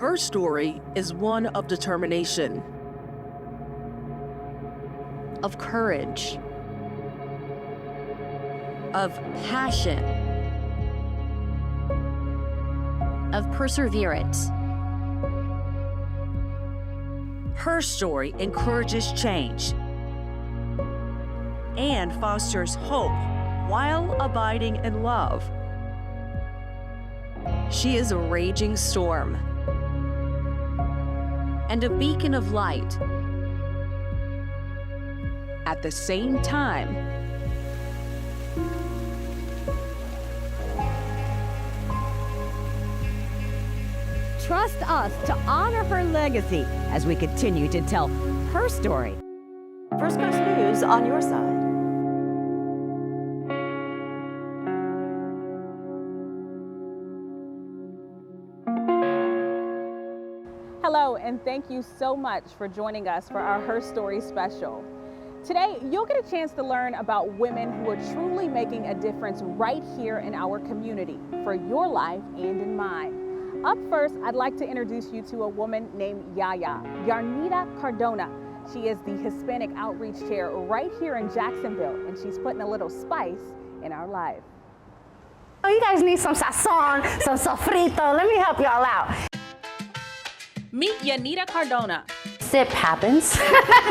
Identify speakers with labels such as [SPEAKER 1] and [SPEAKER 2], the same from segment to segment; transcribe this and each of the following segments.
[SPEAKER 1] Her story is one of determination, of courage, of passion,
[SPEAKER 2] of perseverance.
[SPEAKER 1] Her story encourages change and fosters hope while abiding in love. She is a raging storm and a beacon of light. At the same time,
[SPEAKER 3] trust us to honor her legacy as we continue to tell her story.
[SPEAKER 4] First Coast News on your side.
[SPEAKER 5] Hello, and thank you so much for joining us for our Her Story special. Today, you'll get a chance to learn about women who are truly making a difference right here in our community, for your life and in mine. Up first, I'd like to introduce you to a woman named Yaya, Yarnita Cardona. She is the Hispanic Outreach Chair right here in Jacksonville, and she's putting a little spice in our life.
[SPEAKER 6] Oh, you guys need some sazon, some sofrito. Let me help y'all out.
[SPEAKER 5] Meet Yarnita Cardona,
[SPEAKER 6] Sip happens.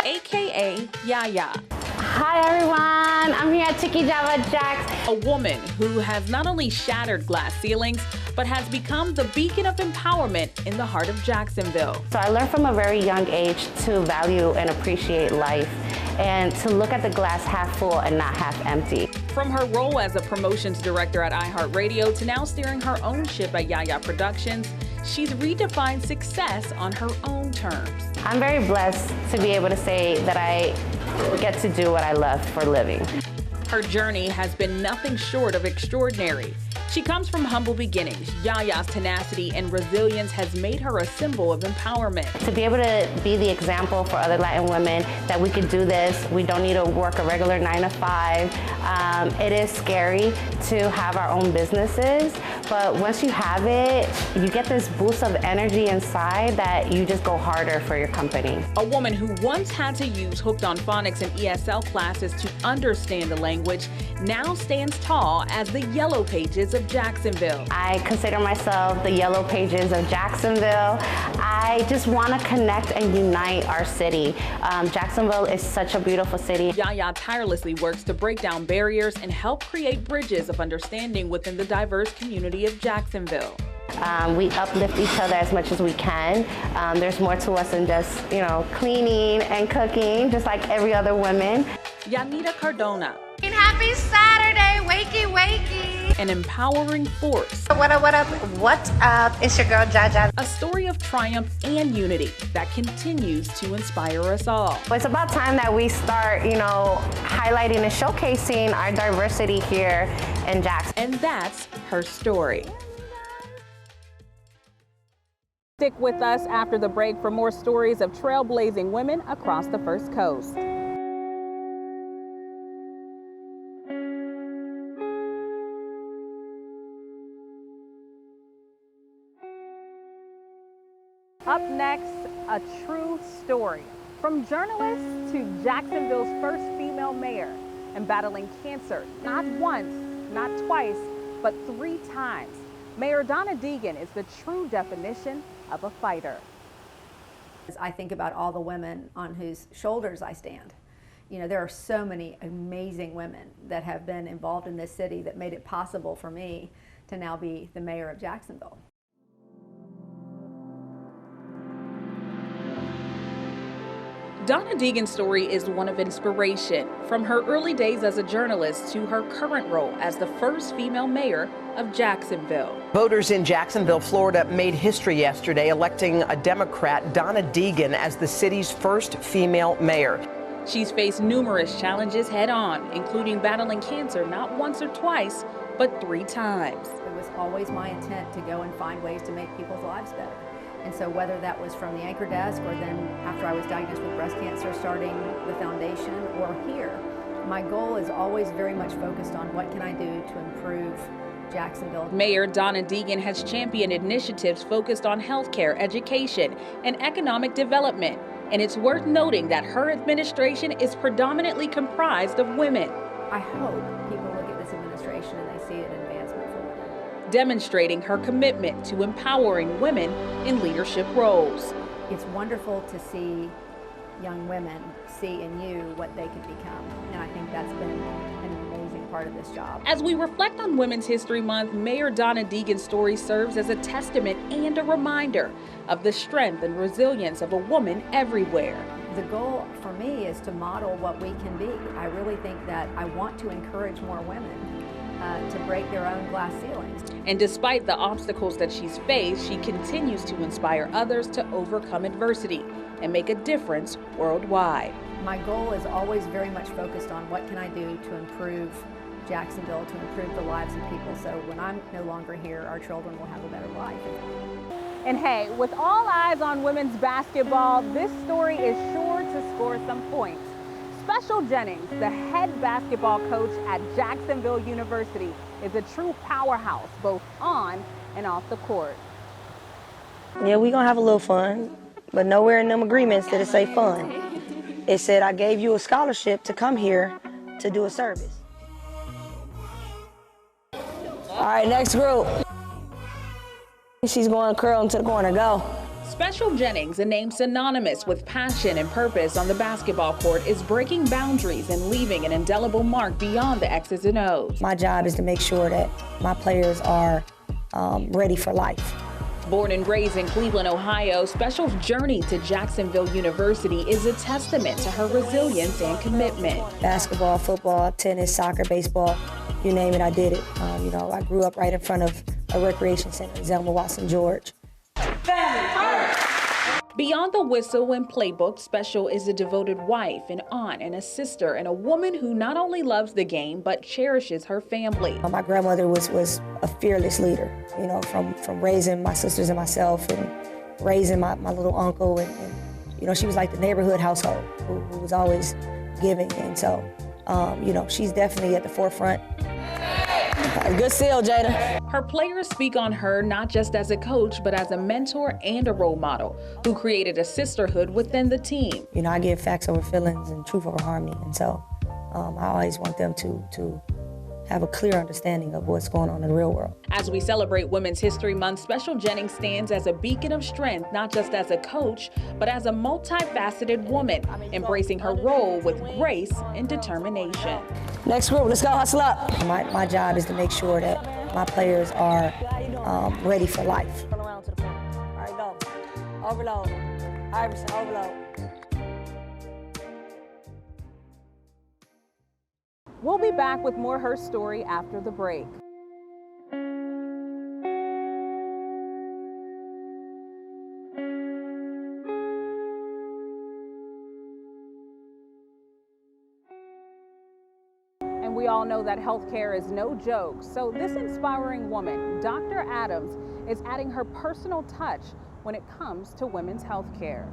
[SPEAKER 5] AKA Yaya.
[SPEAKER 6] Hi everyone, I'm here at Tiki Java Jacks.
[SPEAKER 5] A woman who has not only shattered glass ceilings, but has become the beacon of empowerment in the heart of Jacksonville.
[SPEAKER 6] So I learned from a very young age to value and appreciate life and to look at the glass half full and not half empty.
[SPEAKER 5] From her role as a promotions director at iHeartRadio to now steering her own ship at Yaya Productions, she's redefined success on her own terms.
[SPEAKER 6] I'm very blessed to be able to say that I get to do what I love for a living.
[SPEAKER 5] Her journey has been nothing short of extraordinary. She comes from humble beginnings. Yaya's tenacity and resilience has made her a symbol of empowerment.
[SPEAKER 6] To be able to be the example for other Latin women that we could do this, we don't need to work a regular 9 to 5. It is scary to have our own businesses, but once you have it, you get this boost of energy inside that you just go harder for your company.
[SPEAKER 5] A woman who once had to use Hooked on Phonics and ESL classes to understand the language now stands tall as the Yellow Pages of Jacksonville.
[SPEAKER 6] I consider myself the Yellow Pages of Jacksonville. I just want to connect and unite our city. Jacksonville is such a beautiful city.
[SPEAKER 5] Yaya tirelessly works to break down barriers and help create bridges of understanding within the diverse community of Jacksonville.
[SPEAKER 6] We uplift each other as much as we can. There's more to us than just, cleaning and cooking, just like every other woman.
[SPEAKER 5] Yarnita Cardona.
[SPEAKER 7] Happy Saturday, wakey, wakey.
[SPEAKER 5] An empowering force.
[SPEAKER 7] What up, what up, what's up? It's your girl, Jaja.
[SPEAKER 5] A story of triumph and unity that continues to inspire us all.
[SPEAKER 6] It's about time that we start, highlighting and showcasing our diversity here in Jackson.
[SPEAKER 5] And that's her story. Stick with us after the break for more stories of trailblazing women across the First Coast. Up next, a true story. From journalist to Jacksonville's first female mayor and battling cancer not once, not twice, but 3 times. Mayor Donna Deegan is the true definition of a fighter.
[SPEAKER 8] I think about all the women on whose shoulders I stand. There are so many amazing women that have been involved in this city that made it possible for me to now be the mayor of Jacksonville.
[SPEAKER 5] Donna Deegan's story is one of inspiration, from her early days as a journalist to her current role as the first female mayor of Jacksonville.
[SPEAKER 9] Voters in Jacksonville, Florida made history yesterday, electing a Democrat, Donna Deegan, as the city's first female mayor.
[SPEAKER 5] She's faced numerous challenges head-on, including battling cancer not once or twice, but 3 times.
[SPEAKER 8] It was always my intent to go and find ways to make people's lives better. And so whether that was from the anchor desk or then after I was diagnosed with breast cancer, starting the foundation, or here, my goal is always very much focused on what can I do to improve Jacksonville.
[SPEAKER 5] Mayor Donna Deegan has championed initiatives focused on healthcare, education, and economic development. And it's worth noting that her administration is predominantly comprised of women.
[SPEAKER 8] I hope people look at this administration and they see an advancement for women.
[SPEAKER 5] Demonstrating her commitment to empowering women in leadership roles.
[SPEAKER 8] It's wonderful to see young women see in you what they can become. And I think that's been an amazing part of this job.
[SPEAKER 5] As we reflect on Women's History Month, Mayor Donna Deegan's story serves as a testament and a reminder of the strength and resilience of a woman everywhere.
[SPEAKER 8] The goal for me is to model what we can be. I really think that I want to encourage more women to break their own glass ceilings.
[SPEAKER 5] And despite the obstacles that she's faced, she continues to inspire others to overcome adversity and make a difference worldwide.
[SPEAKER 8] My goal is always very much focused on what can I do to improve Jacksonville, to improve the lives of people, so when I'm no longer here, our children will have a better life.
[SPEAKER 5] And hey, with all eyes on women's basketball, this story is sure to score some points. Special Jennings, the head basketball coach at Jacksonville University, is a true powerhouse both on and off the court.
[SPEAKER 10] Yeah, we gonna have a little fun, but nowhere in them agreements did it say fun. It said I gave you a scholarship to come here to do a service. All right, next group. She's going to curl into the corner, go.
[SPEAKER 5] Special Jennings, a name synonymous with passion and purpose on the basketball court, is breaking boundaries and leaving an indelible mark beyond the X's and O's.
[SPEAKER 10] My job is to make sure that my players are ready for life.
[SPEAKER 5] Born and raised in Cleveland, Ohio, Special's journey to Jacksonville University is a testament to her resilience and commitment.
[SPEAKER 10] Basketball, football, tennis, soccer, baseball, you name it, I did it. You know, I grew up right in front of a recreation center, Zelma Watson George.
[SPEAKER 5] Beyond the whistle and playbook, Special is a devoted wife, an aunt, and a sister, and a woman who not only loves the game, but cherishes her family.
[SPEAKER 10] My grandmother was a fearless leader, you know, from raising my sisters and myself and raising my little uncle. And, you know, she was like the neighborhood household who was always giving. And so, you know, she's definitely at the forefront. Good seal, Jada.
[SPEAKER 5] Her players speak on her not just as a coach, but as a mentor and a role model who created a sisterhood within the team.
[SPEAKER 10] You know, I give facts over feelings and truth over harmony. And so I always want them to have a clear understanding of what's going on in the real world.
[SPEAKER 5] As we celebrate Women's History Month, Special Jennings stands as a beacon of strength, not just as a coach, but as a multifaceted woman, embracing her role with grace and determination.
[SPEAKER 10] Next group, let's go, hustle up. My job is to make sure that my players are ready for life. All right, go. Overload. Iverson, overload.
[SPEAKER 5] We'll be back with more Her Story after the break. And we all know that healthcare is no joke. So this inspiring woman, Dr. Adams, is adding her personal touch when it comes to women's healthcare.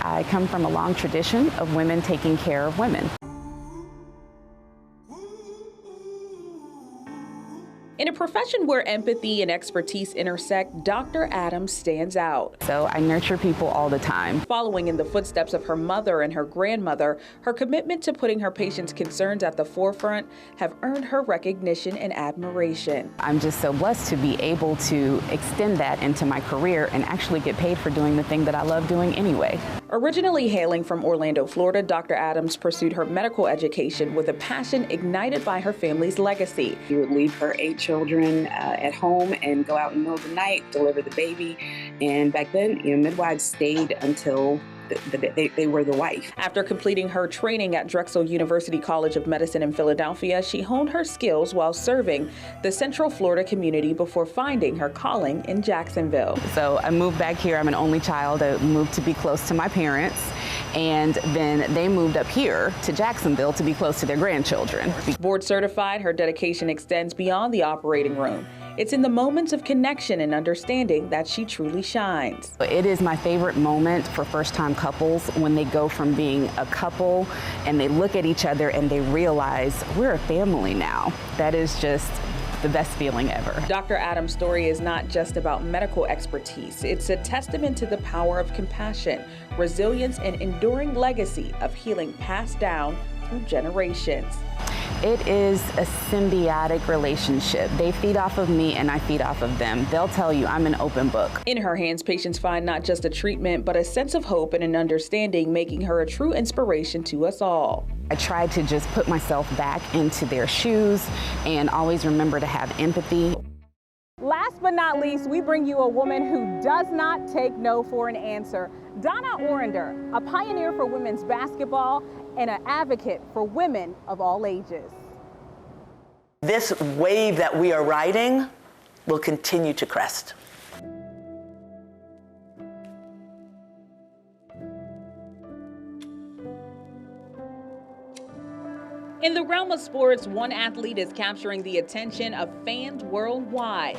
[SPEAKER 11] I come from a long tradition of women taking care of women.
[SPEAKER 5] In a profession where empathy and expertise intersect, Dr. Adams stands out.
[SPEAKER 11] So I nurture people all the time.
[SPEAKER 5] Following in the footsteps of her mother and her grandmother, her commitment to putting her patients' concerns at the forefront have earned her recognition and admiration.
[SPEAKER 11] I'm just so blessed to be able to extend that into my career and actually get paid for doing the thing that I love doing anyway.
[SPEAKER 5] Originally hailing from Orlando, Florida, Dr. Adams pursued her medical education with a passion ignited by her family's legacy.
[SPEAKER 12] She would leave her 8 children at home and go out in the middle of the night, deliver the baby. And back then, you know, midwives stayed until they were the wife.
[SPEAKER 5] After completing her training at Drexel University College of Medicine in Philadelphia, she honed her skills while serving the Central Florida community before finding her calling in Jacksonville.
[SPEAKER 11] So I moved back here. I'm an only child. I moved to be close to my parents. And then they moved up here to Jacksonville to be close to their grandchildren.
[SPEAKER 5] Board certified, her dedication extends beyond the operating room. It's in the moments of connection and understanding that she truly shines.
[SPEAKER 11] It is my favorite moment for first-time couples when they go from being a couple and they look at each other and they realize we're a family now. That is just the best feeling ever.
[SPEAKER 5] Dr. Adams' story is not just about medical expertise. It's a testament to the power of compassion, resilience, and enduring legacy of healing passed down through generations.
[SPEAKER 11] It is a symbiotic relationship. They feed off of me and I feed off of them. They'll tell you I'm an open book.
[SPEAKER 5] In her hands, patients find not just a treatment, but a sense of hope and an understanding, making her a true inspiration to us all.
[SPEAKER 11] I try to just put myself back into their shoes and always remember to have empathy.
[SPEAKER 5] Last but not least, we bring you a woman who does not take no for an answer. Donna Orender, a pioneer for women's basketball and an advocate for women of all ages.
[SPEAKER 13] This wave that we are riding will continue to crest.
[SPEAKER 5] In the realm of sports, one athlete is capturing the attention of fans worldwide,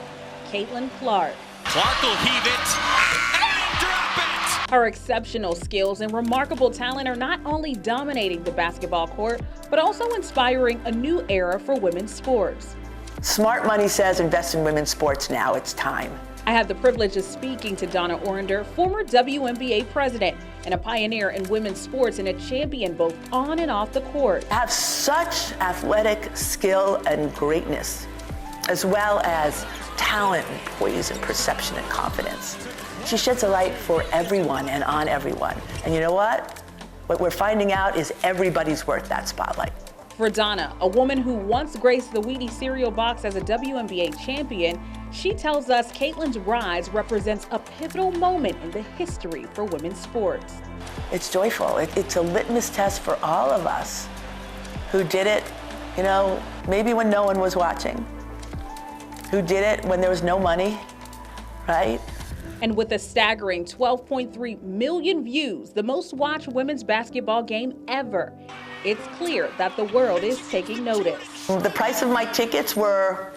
[SPEAKER 5] Caitlin Clark.
[SPEAKER 14] Clark will heave it and drop it!
[SPEAKER 5] Her exceptional skills and remarkable talent are not only dominating the basketball court, but also inspiring a new era for women's sports.
[SPEAKER 13] Smart money says invest in women's sports now. It's time.
[SPEAKER 5] I have the privilege of speaking to Donna Orender, former WNBA president and a pioneer in women's sports and a champion both on and off the court.
[SPEAKER 13] Have such athletic skill and greatness, as well as talent and poise and perception and confidence. She sheds a light for everyone and on everyone. And you know what? What we're finding out is everybody's worth that spotlight.
[SPEAKER 5] For Donna, a woman who once graced the Wheaties cereal box as a WNBA champion, she tells us Caitlin's rise represents a pivotal moment in the history for women's sports.
[SPEAKER 13] It's joyful. It's a litmus test for all of us who did it, you know, maybe when no one was watching, who did it when there was no money, right?
[SPEAKER 5] And with a staggering 12.3 million views, the most watched women's basketball game ever, it's clear that the world is taking notice.
[SPEAKER 13] The price of my tickets were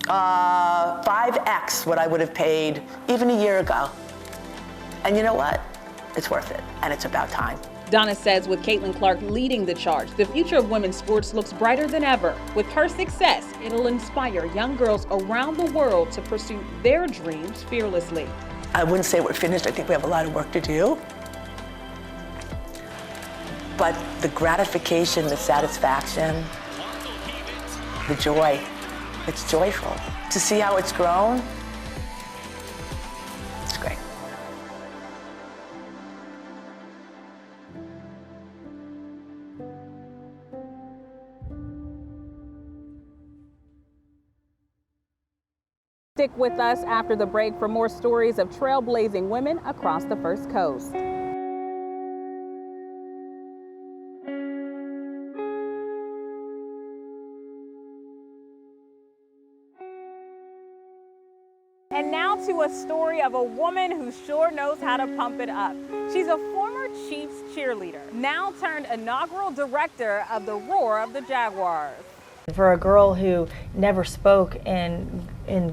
[SPEAKER 13] 5x what I would have paid even a year ago. And you know what? It's worth it, and it's about time.
[SPEAKER 5] Donna says with Caitlin Clark leading the charge, the future of women's sports looks brighter than ever. With her success, it'll inspire young girls around the world to pursue their dreams fearlessly.
[SPEAKER 13] I wouldn't say we're finished. I think we have a lot of work to do. But the gratification, the satisfaction, the joy, it's joyful. To see how it's grown, it's great.
[SPEAKER 5] Stick with us after the break for more stories of trailblazing women across the First Coast. And now to a story of a woman who sure knows how to pump it up. She's a former Chiefs cheerleader, now turned inaugural director of the Roar of the Jaguars.
[SPEAKER 15] For a girl who never spoke in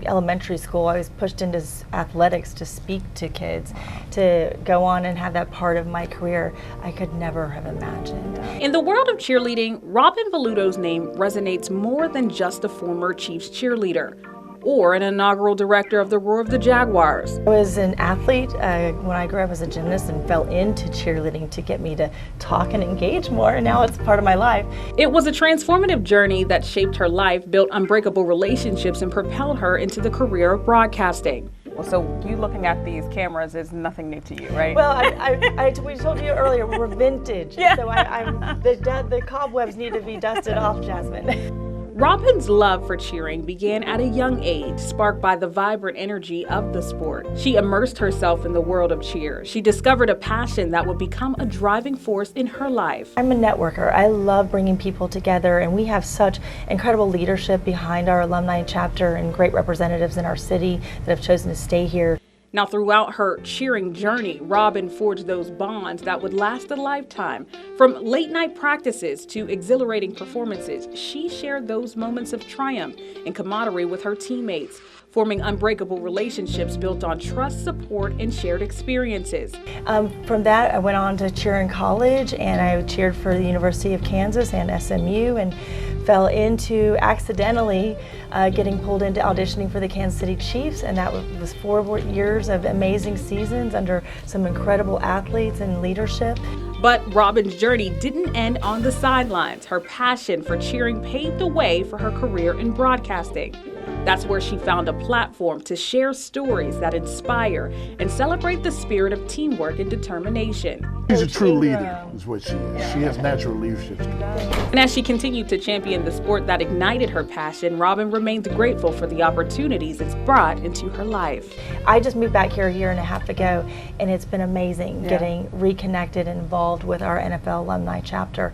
[SPEAKER 15] elementary school, I was pushed into athletics to speak to kids, to go on and have that part of my career I could never have imagined.
[SPEAKER 5] In the world of cheerleading, Robin Valuto's name resonates more than just a former Chiefs cheerleader or an inaugural director of the Roar of the Jaguars.
[SPEAKER 15] I was an athlete when I grew up as a gymnast and fell into cheerleading to get me to talk and engage more, and now it's part of my life.
[SPEAKER 5] It was a transformative journey that shaped her life, built unbreakable relationships, and propelled her into the career of broadcasting. So you looking at these cameras is nothing new to you, right?
[SPEAKER 15] Well, we told you earlier, we're vintage, yeah. So the cobwebs need to be dusted off, Jasmine.
[SPEAKER 5] Robin's love for cheering began at a young age, sparked by the vibrant energy of the sport. She immersed herself in the world of cheer. She discovered a passion that would become a driving force in her life.
[SPEAKER 15] I'm a networker. I love bringing people together, and we have such incredible leadership behind our alumni chapter and great representatives in our city that have chosen to stay here.
[SPEAKER 5] Now, throughout her cheering journey, Robin forged those bonds that would last a lifetime. From late night practices to exhilarating performances, she shared those moments of triumph and camaraderie with her teammates, forming unbreakable relationships built on trust, support, and shared experiences.
[SPEAKER 15] From that, I went on to cheer in college, and I cheered for the University of Kansas and SMU, and fell into accidentally getting pulled into auditioning for the Kansas City Chiefs, and that was 4 years of amazing seasons under some incredible athletes and leadership.
[SPEAKER 5] But Robin's journey didn't end on the sidelines. Her passion for cheering paved the way for her career in broadcasting. That's where she found a platform to share stories that inspire and celebrate the spirit of teamwork and determination.
[SPEAKER 16] She's a true leader, is what she is. She has natural leadership skills.
[SPEAKER 5] And as she continued to champion the sport that ignited her passion, Robin remains grateful for the opportunities it's brought into her life.
[SPEAKER 15] I just moved back here a year and a half ago, and it's been amazing getting reconnected and involved with our NFL alumni chapter.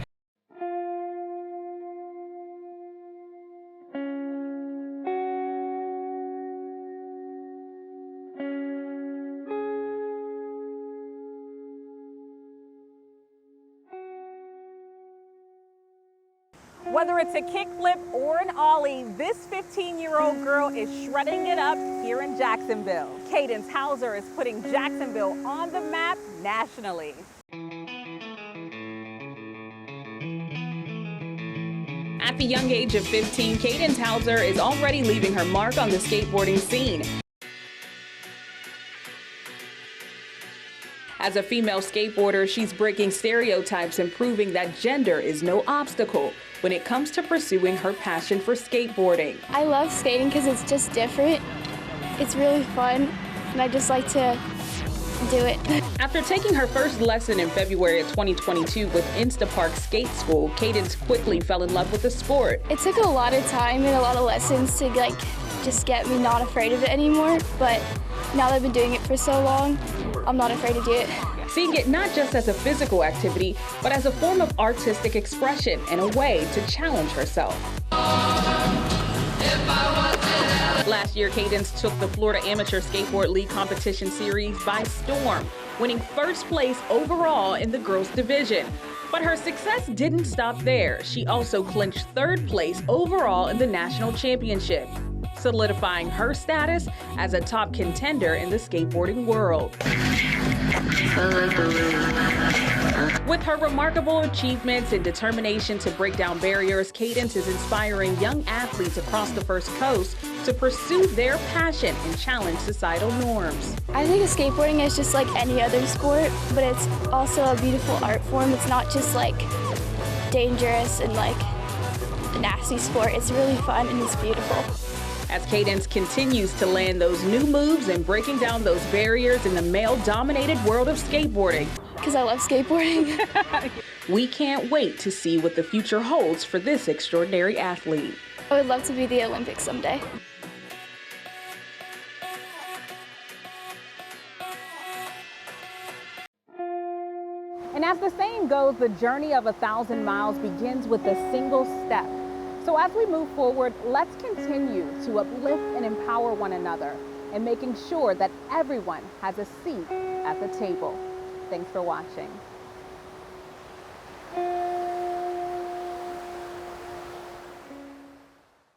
[SPEAKER 5] Whether it's a kickflip or an ollie, this 15-year-old girl is shredding it up here in Jacksonville. Cadence Hauser is putting Jacksonville on the map nationally. At the young age of 15, Cadence Hauser is already leaving her mark on the skateboarding scene. As a female skateboarder, she's breaking stereotypes and proving that gender is no obstacle when it comes to pursuing her passion for skateboarding.
[SPEAKER 17] I love skating because it's just different. It's really fun, and I just like to do it.
[SPEAKER 5] After taking her first lesson in February of 2022 with Instapark Skate School, Cadence quickly fell in love with the sport.
[SPEAKER 17] It took a lot of time and a lot of lessons to just get me not afraid of it anymore, but now that I've been doing it for so long, I'm not afraid to do it.
[SPEAKER 5] Seeing it not just as a physical activity, but as a form of artistic expression and a way to challenge herself. Last year, Cadence took the Florida Amateur Skateboard League competition series by storm, winning first place overall in the girls division. But her success didn't stop there. She also clinched third place overall in the national championship, solidifying her status as a top contender in the skateboarding world. With her remarkable achievements and determination to break down barriers, Cadence is inspiring young athletes across the First Coast to pursue their passion and challenge societal norms.
[SPEAKER 17] I think skateboarding is just like any other sport, but it's also a beautiful art form. It's not just dangerous and a nasty sport. It's really fun and it's beautiful.
[SPEAKER 5] As Cadence continues to land those new moves and breaking down those barriers in the male-dominated world of skateboarding.
[SPEAKER 17] Because I love skateboarding.
[SPEAKER 5] We can't wait to see what the future holds for this extraordinary athlete.
[SPEAKER 17] I would love to be the Olympics someday.
[SPEAKER 5] And as the saying goes, the journey of 1,000 miles begins with a single step. So as we move forward, let's continue to uplift and empower one another and making sure that everyone has a seat at the table. Thanks for watching.